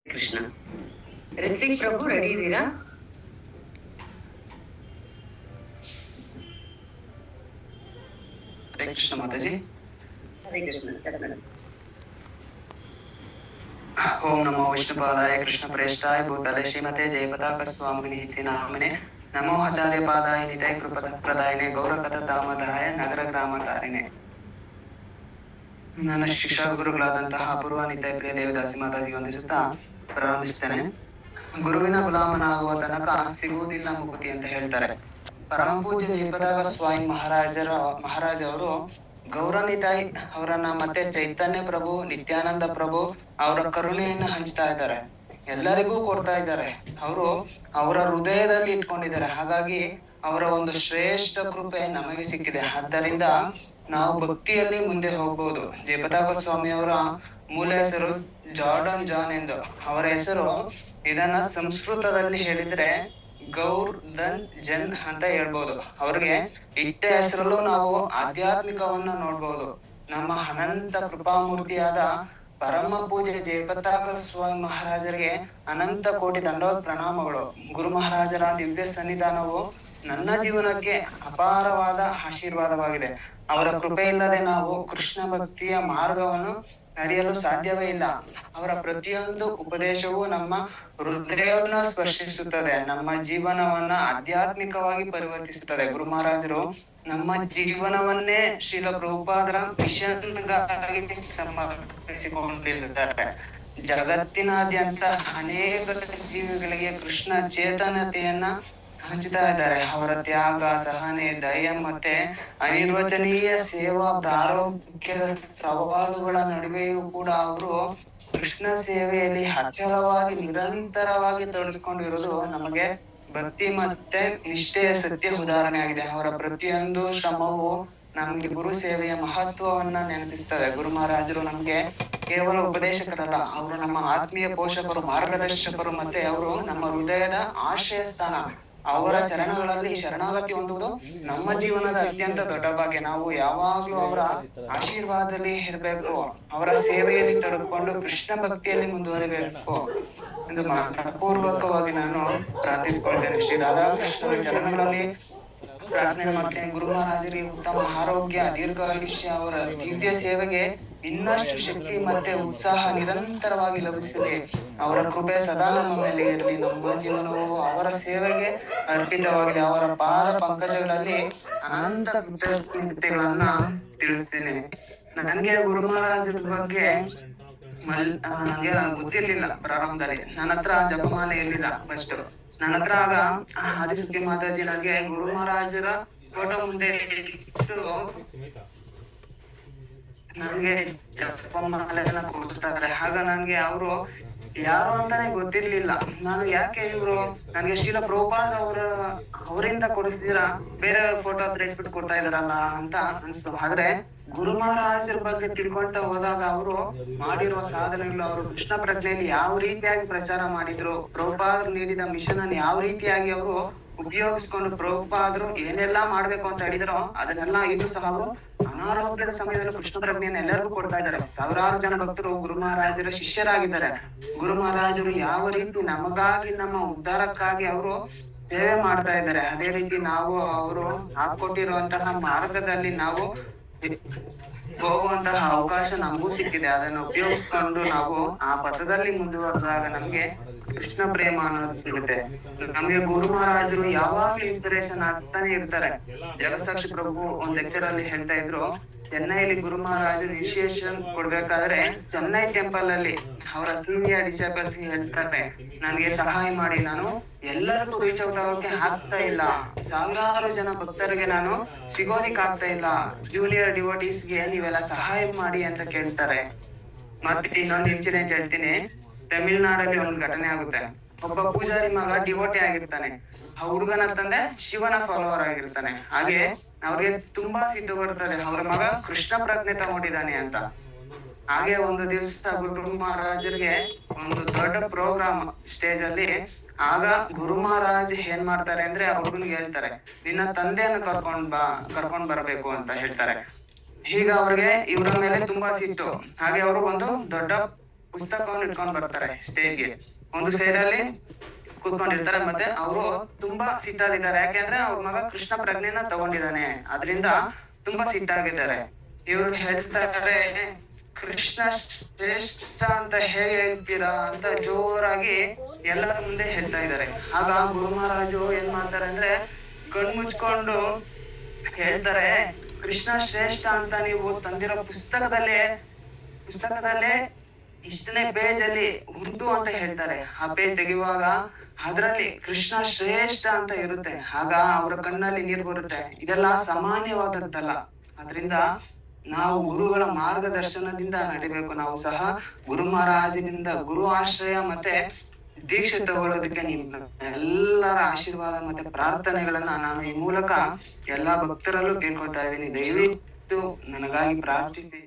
ಕೃಷ್ಣ. ರಿತ್ವಿಕ್ ಪ್ರಭು ready ಇದ್ದೀರಾ? ಹರೇ ಕೃಷ್ಣ ಮಾತಾಜಿ. ಹರೇ ಕೃಷ್ಣ. ಓಂ ನಮೋ ವಿಷ್ಣುಪಾದಾಯ ಕೃಷ್ಣ ಪ್ರೇಷ್ಠಾಯ ಭೂತಲೆ ಶ್ರೀಮತೆ ಜಯಪತಾಕ ಸ್ವಾಮಿನಿ ಇತಿ ನಾಮನೆ ನಮೋ ಆಚಾರ್ಯ ಪಾದಾಯ ನಿತಯ ಕೃಪದ ಪ್ರದಾಯನೆ ಗೌರಕಥ ಧಾಮದಾಯ ನಗರ ಗ್ರಾಮ ತಾರಿಣೆ. ನನ್ನ ಶಿಕ್ಷಾ ಗುರುಗಳಾದಂತಹ ಅಪೂರ್ವ ನಿತಯ ಪ್ರಿಯ ದೇವದಾಸಿ ಮಾತಾಜಿ ವಂದಿಸುತ್ತಾ ಪ್ರಾರಂಭಿಸ್ತೇನೆ. ಗುರುವಿನ ಗುಲಾಮನಾಗುವ ತನಕ ಸಿಗುವುದಿಲ್ಲ ಮುಕ್ತಿ ಅಂತ ಹೇಳ್ತಾರೆ. ಪರಮ ಪೂಜ್ಯ ಜಯಪತಾಕ ಸ್ವಾಮಿ ಮಹಾರಾಜ್ ಅವರು ಗೌರನಿತಾಯಿ ಅವರನ್ನ ಮತ್ತೆ ಚೈತನ್ಯ ಪ್ರಭು, ನಿತ್ಯಾನಂದ ಪ್ರಭು ಅವರ ಕರುಣೆಯನ್ನ ಹಂಚ್ತಾ ಇದ್ದಾರೆ, ಎಲ್ಲರಿಗೂ ಕೊಡ್ತಾ ಇದ್ದಾರೆ. ಅವರು ಅವರ ಹೃದಯದಲ್ಲಿ ಇಟ್ಕೊಂಡಿದ್ದಾರೆ. ಹಾಗಾಗಿ ಅವರ ಒಂದು ಶ್ರೇಷ್ಠ ಕೃಪೆ ನಮಗೆ ಸಿಕ್ಕಿದೆ. ಆದ್ದರಿಂದ ನಾವು ಭಕ್ತಿಯಲ್ಲಿ ಮುಂದೆ ಹೋಗ್ಬಹುದು. ಜಯಪತಾಕ ಸ್ವಾಮಿ ಅವರ ಮೂಲ ಹೆಸರು ಜಾರ್ಡನ್ ಜಾನ್ ಎಂದು. ಅವರ ಹೆಸರು ಇದನ್ನ ಸಂಸ್ಕೃತದಲ್ಲಿ ಹೇಳಿದ್ರೆ ಗೌರ್ಧನ್ ಜನ್ ಅಂತ ಹೇಳ್ಬೋದು. ಅವ್ರಿಗೆ ಇಟ್ಟ ಹೆಸರಲ್ಲೂ ನಾವು ಆಧ್ಯಾತ್ಮಿಕವನ್ನ ನೋಡ್ಬೋದು. ನಮ್ಮ ಅನಂತ ಕೃಪಾಮೂರ್ತಿಯಾದ ಪರಮ ಪೂಜೆ ಜಯಪತಾಕ ಸ್ವಾಮಿ ಮಹಾರಾಜರಿಗೆ ಅನಂತ ಕೋಟಿ ದಂಡೋತ್ ಪ್ರಣಾಮಗಳು. ಗುರು ಮಹಾರಾಜರ ದಿವ್ಯ ಸನ್ನಿಧಾನವು ನನ್ನ ಜೀವನಕ್ಕೆ ಅಪಾರವಾದ ಆಶೀರ್ವಾದವಾಗಿದೆ. ಅವರ ಕೃಪೆ ಇಲ್ಲದೆ ನಾವು ಕೃಷ್ಣ ಭಕ್ತಿಯ ಮಾರ್ಗವನ್ನು ಅರಿಯಲು ಸಾಧ್ಯವೇ ಇಲ್ಲ. ಅವರ ಪ್ರತಿಯೊಂದು ಉಪದೇಶವು ನಮ್ಮ ಹೃದಯವನ್ನು ಸ್ಪರ್ಶಿಸುತ್ತದೆ, ನಮ್ಮ ಜೀವನವನ್ನ ಆಧ್ಯಾತ್ಮಿಕವಾಗಿ ಪರಿವರ್ತಿಸುತ್ತದೆ. ಗುರು ಮಹಾರಾಜರು ನಮ್ಮ ಜೀವನವನ್ನೇ ಶ್ರೀಲ ಪ್ರಭುಪಾದರ ಮಿಷನ್ಗಾಗಿ ಸಮರ್ಪಿಸಿಕೊಂಡಿದ್ದಾರೆ. ಜಗತ್ತಿನಾದ್ಯಂತ ಅನೇಕ ಜೀವಿಗಳಿಗೆ ಕೃಷ್ಣ ಚೇತನತೆಯನ್ನ ಹಂಚುತ್ತಾ ಇದ್ದಾರೆ. ಅವರ ತ್ಯಾಗ, ಸಹನೆ, ದಯ ಮತ್ತೆ ಅನಿರ್ವಚನೀಯ ಸೇವಾ ಪ್ರಾರೋಗ್ಯದ ಸವಾಲುಗಳ ನಡುವೆಯೂ ಕೂಡ ಅವರು ಕೃಷ್ಣ ಸೇವೆಯಲ್ಲಿ ಅಚಲವಾಗಿ ನಿರಂತರವಾಗಿ ತೊಡಗಿಸಿಕೊಂಡಿರುವುದು ನಮಗೆ ಭಕ್ತಿ ಮತ್ತೆ ನಿಷ್ಠೆಯ ಸತ್ಯ ಉದಾಹರಣೆ ಆಗಿದೆ. ಅವರ ಪ್ರತಿಯೊಂದು ಶ್ರಮವು ನಮ್ಗೆ ಗುರು ಸೇವೆಯ ಮಹತ್ವವನ್ನ ನೆನಪಿಸ್ತದೆ. ಗುರು ಮಹಾರಾಜರು ನಮ್ಗೆ ಕೇವಲ ಉಪದೇಶಕರಲ್ಲ, ಅವರು ನಮ್ಮ ಆತ್ಮೀಯ ಪೋಷಕರು, ಮಾರ್ಗದರ್ಶಕರು, ಮತ್ತೆ ಅವರು ನಮ್ಮ ಹೃದಯದ ಆಶ್ರಯ ಸ್ಥಾನ. ಅವರ ಚರಣಗಳಲ್ಲಿ ಶರಣಾಗತಿ ಹೊಂದುವುದು ನಮ್ಮ ಜೀವನದ ಅತ್ಯಂತ ದೊಡ್ಡ ಭಾಗ್ಯ. ನಾವು ಯಾವಾಗ್ಲೂ ಅವರ ಆಶೀರ್ವಾದದಲ್ಲಿ ಇರಬೇಕು, ಅವರ ಸೇವೆಯಲ್ಲಿ ತೊಡಗಿಕೊಂಡು ಕೃಷ್ಣ ಭಕ್ತಿಯಲ್ಲಿ ಮುಂದುವರಿಬೇಕು ಎಂದು ಮನಪೂರ್ವಕವಾಗಿ ನಾನು ಪ್ರಾರ್ಥಿಸಿಕೊಳ್ತೇನೆ. ಶ್ರೀ ರಾಧಾಕೃಷ್ಣರ ಚರಣಗಳಲ್ಲಿ ಪ್ರಾರ್ಥನೆ ಮಾಡ್ತೇನೆ. ಗುರು ಮಹಾರಾಜರಿಗೆ ಉತ್ತಮ ಆರೋಗ್ಯ, ದೀರ್ಘಾಯುಷ್ಯ, ಅವರ ದಿವ್ಯ ಸೇವೆಗೆ ಇನ್ನಷ್ಟು ಶಕ್ತಿ ಮತ್ತೆ ಉತ್ಸಾಹ ನಿರಂತರವಾಗಿ ಲಭಿಸಲಿ. ಅವರ ಕೃಪೆ ಸದಾ ನಮ್ಮ ಮೇಲೆ ಇರಲಿ. ನಮ್ಮ ಜೀವನವು ಅವರ ಸೇವೆಗೆ ಅರ್ಪಿತವಾಗಲಿ. ಅವರ ಪಾದ ಪಂಕಜಗಳಲ್ಲಿ ಅನಂತ ಕೃತಜ್ಞತೆಗಳನ್ನ ತಿಳಿಸ್ತೇನೆ. ನನಗೆ ಗುರು ಮಹಾರಾಜರ ಬಗ್ಗೆ ನನಗೆ ಗೊತ್ತಿರ್ಲಿಲ್ಲ. ಪ್ರಾರಂಭದಲ್ಲಿ ನನ್ನ ಹತ್ರ ಜಪಮಾಲೆ ಇರ್ಲಿಲ್ಲ. ಫಸ್ಟ್ ನನ್ನ ಹತ್ರ ಆಗ ಆದಿಶಕ್ತಿ ಮಾತಾಜಿ ನನಗೆ ಗುರು ಮಹಾರಾಜರ ಫೋಟೋ ಮುಂದೆ ಇಟ್ಟು ನನ್ಗೆ ಜಪಮಾಲೆಯನ್ನ ಕೊಡ್ತಾರೆ. ಆಗ ನನ್ಗೆ ಅವರು ಯಾರು ಅಂತಾನೆ ಗೊತ್ತಿರ್ಲಿಲ್ಲ. ನಾನು ಯಾಕೆ ಇವ್ರು ನನ್ಗೆ ಶ್ರೀಲ ಪ್ರಭುಪಾದ ಅವರಿಂದ ಕೊಡಿಸ್ತೀರಾ, ಬೇರೆ ಫೋಟೋ ಹತ್ರ ಇಟ್ಬಿಟ್ಟು ಕೊಡ್ತಾ ಇದಾರಲ್ಲ ಅಂತ ಅನ್ಸ್ತು. ಆದ್ರೆ ಗುರು ಮಹಾರಾಜರ ಬಗ್ಗೆ ತಿಳ್ಕೊಳ್ತಾ ಹೋದಾಗ ಅವರು ಮಾಡಿರುವ ಸಾಧನೆಗಳು, ಅವರು ಕೃಷ್ಣ ಪ್ರಜ್ಞೆಯಲ್ಲಿ ಯಾವ ರೀತಿಯಾಗಿ ಪ್ರಚಾರ ಮಾಡಿದ್ರು, ಪ್ರಭುಪಾದರು ನೀಡಿದ ಮಿಷನ್ ಅನ್ನು ಯಾವ ರೀತಿಯಾಗಿ ಅವರು ಉಪಯೋಗಿಸ್ಕೊಂಡು ಪ್ರಭುಪಾದರು ಏನೆಲ್ಲಾ ಮಾಡ್ಬೇಕು ಅಂತ ಹೇಳಿದ್ರು ಅದನ್ನೆಲ್ಲ ಇದು ಸಹ ಅವರು ಅನಾರೋಗ್ಯದ ಸಮಯದಲ್ಲಿ ಕೃಷ್ಣ ಪ್ರಜ್ಞೆಯನ್ನು ಎಲ್ಲರಿಗೂ ಕೊಡ್ತಾ ಇದ್ದಾರೆ. ಸಾವಿರಾರು ಜನ ಭಕ್ತರು ಗುರು ಮಹಾರಾಜರ ಶಿಷ್ಯರಾಗಿದ್ದಾರೆ. ಗುರು ಮಹಾರಾಜರು ಯಾವ ರೀತಿ ನಮಗಾಗಿ, ನಮ್ಮ ಉದ್ಧಾರಕ್ಕಾಗಿ ಅವರು ಸೇವೆ ಮಾಡ್ತಾ ಇದ್ದಾರೆ, ಅದೇ ರೀತಿ ನಾವು ಅವರು ಹಾಕೊಟ್ಟಿರುವಂತಹ ಮಾರ್ಗದಲ್ಲಿ ನಾವು ಹೋಗುವಂತಹ ಅವಕಾಶ ನಮಗೂ ಸಿಕ್ಕಿದೆ. ಅದನ್ನು ಉಪಯೋಗಿಸ್ಕೊಂಡು ನಾವು ಆ ಪಥದಲ್ಲಿ ಮುಂದುವರೆದಾಗ ನಮ್ಗೆ ಕೃಷ್ಣ ಪ್ರೇಮ ಅನ್ನೋದು ಸಿಗುತ್ತೆ. ನಮ್ಗೆ ಗುರು ಮಹಾರಾಜರು ಯಾವಾಗ್ಲೂ ಇನ್ಸ್ಪಿರೇಷನ್ ಆಗ್ತಾನೆ ಇರ್ತಾರೆ. ಜಗತ್ಸಾಕ್ಷಿ ಪ್ರಭು ಒಂದ್ ಲೆಕ್ಚರ್ ಅಲ್ಲಿ ಹೇಳ್ತಾ ಇದ್ರು, ಚೆನ್ನೈಲಿ ಗುರು ಮಹಾರಾಜರು ಇನಿಷಿಯೇಷನ್ ಕೊಡ್ಬೇಕಾದ್ರೆ ಚೆನ್ನೈ ಟೆಂಪಲ್ ಅಲ್ಲಿ ಅವರ ಸೀನಿಯರ್ ಡಿಸೈಪಲ್ಸ್ ಹೇಳ್ತಾರೆ, ನನ್ಗೆ ಸಹಾಯ ಮಾಡಿ, ನಾನು ಎಲ್ಲರಿಗೂ ರೀಚ್ ಔಟ್ ಆಗೋಕೆ ಆಗ್ತಾ ಇಲ್ಲ, ಸಾವಿರಾರು ಜನ ಭಕ್ತರಿಗೆ ನಾನು ಸಿಗೋದಿಕ್ ಆಗ್ತಾ ಇಲ್ಲ, ಜೂನಿಯರ್ ಡಿವೋಟೀಸ್ಗೆ ನೀವೆಲ್ಲ ಸಹಾಯ ಮಾಡಿ ಅಂತ ಕೇಳ್ತಾರೆ. ಮತ್ತೆ ಇನ್ನೊಂದು ಇನ್ಸಿಡೆಂಟ್ ಹೇಳ್ತೀನಿ. ತಮಿಳ್ನಾಡಲ್ಲಿ ಒಂದು ಘಟನೆ ಆಗುತ್ತೆ. ಒಬ್ಬ ಪೂಜಾರಿ ಮಗ ಡಿವೋಟಿ ಆಗಿರ್ತಾನೆ. ಆ ಹುಡುಗನ ತಂದೆ ಶಿವನ ಫಾಲೋವರ್ ಆಗಿರ್ತಾನೆ. ಹಾಗೆ ಅವ್ರಿಗೆ ತುಂಬಾ ಸಿಟ್ಟು ಬರ್ತದೆ, ಅವ್ರ ಮಗ ಕೃಷ್ಣ ಪ್ರಜ್ಞೆ ತಗೊಂಡಿದ್ದಾನೆ ಅಂತ. ಹಾಗೆ ಒಂದು ದಿವಸ ಗುರು ಮಹಾರಾಜರಿಗೆ ಒಂದು ದೊಡ್ಡ ಪ್ರೋಗ್ರಾಮ್ ಸ್ಟೇಜ್ ಅಲ್ಲಿ. ಆಗ ಗುರು ಮಹಾರಾಜ್ ಏನ್ ಮಾಡ್ತಾರೆ ಅಂದ್ರೆ ಆ ಹುಡುಗನಿಗೆ ಹೇಳ್ತಾರೆ, ನಿನ್ನ ತಂದೆಯನ್ನು ಕರ್ಕೊಂಡ್ ಬರ್ಬೇಕು ಅಂತ ಹೇಳ್ತಾರೆ. ಈಗ ಅವ್ರಿಗೆ ಇವರ ಮೇಲೆ ತುಂಬಾ ಸಿಟ್ಟು. ಹಾಗೆ ಅವರು ಒಂದು ದೊಡ್ಡ ಪುಸ್ತಕವನ್ನು ಇಟ್ಕೊಂಡ್ ಬರ್ತಾರೆ ಸ್ಟೇಜ್ಗೆ. ಒಂದು ಸೈಡ್ ಅಲ್ಲಿ ಕೂತ್ಕೊಂಡಿರ್ತಾರೆ, ಮತ್ತೆ ಅವರು ತುಂಬಾ ಸಿಟ್ಟಾಗಿದ್ದಾರೆ. ಯಾಕೆಂದ್ರೆ ಅವ್ರ ಮಗ ಕೃಷ್ಣ ಪ್ರಜ್ಞೆನ ತಗೊಂಡಿದ್ದಾನೆ, ಅದರಿಂದ ತುಂಬಾ ಸಿಟ್ಟಾಗಿದ್ದಾರೆ. ಇವ್ರು ಹೇಳ್ತಾರೆ, ಕೃಷ್ಣ ಶ್ರೇಷ್ಠ ಅಂತ ಹೇಗೆ ಹೇಳ್ತೀರಾ ಅಂತ ಜೋರಾಗಿ ಎಲ್ಲರ ಮುಂದೆ ಹೇಳ್ತಾ ಇದ್ದಾರೆ. ಆಗ ಗುರು ಮಹಾರಾಜು ಏನ್ ಮಾಡ್ತಾರೆ ಅಂದ್ರೆ ಕಣ್ ಮುಚ್ಕೊಂಡು ಹೇಳ್ತಾರೆ, ಕೃಷ್ಣ ಶ್ರೇಷ್ಠ ಅಂತ ನೀವು ತಂದಿರೋ ಪುಸ್ತಕದಲ್ಲೇ ಇಷ್ಟನೇ ಪೇಜ್ ಅಲ್ಲಿ ಉಂಟು ಅಂತ ಹೇಳ್ತಾರೆ. ಆ ಪೇಜ್ ತೆಗೆಯುವಾಗ ಅದ್ರಲ್ಲಿ ಕೃಷ್ಣ ಶ್ರೇಷ್ಠ ಅಂತ ಇರುತ್ತೆ. ಆಗ ಅವರ ಕಣ್ಣಲ್ಲಿ ನೀರು ಬರುತ್ತೆ. ಇದೆಲ್ಲ ಸಾಮಾನ್ಯವಾದದ್ದಲ್ಲ. ಅದರಿಂದ ನಾವು ಗುರುಗಳ ಮಾರ್ಗದರ್ಶನದಿಂದ ನಡಿಬೇಕು. ನಾವು ಸಹ ಗುರು ಮಹಾರಾಜನಿಂದ ಗುರು ಆಶ್ರಯ ಮತ್ತೆ ದೀಕ್ಷೆ ತಗೊಳ್ಳೋದಕ್ಕೆ ನಿಮ್ಮ ಎಲ್ಲರ ಆಶೀರ್ವಾದ ಮತ್ತೆ ಪ್ರಾರ್ಥನೆಗಳನ್ನ ನಾನು ಈ ಮೂಲಕ ಎಲ್ಲಾ ಭಕ್ತರಲ್ಲೂ ಕೇಳ್ಕೊಳ್ತಾ ಇದ್ದೀನಿ. ದಯವಿಟ್ಟು ನನಗಾಗಿ ಪ್ರಾರ್ಥಿಸಿ.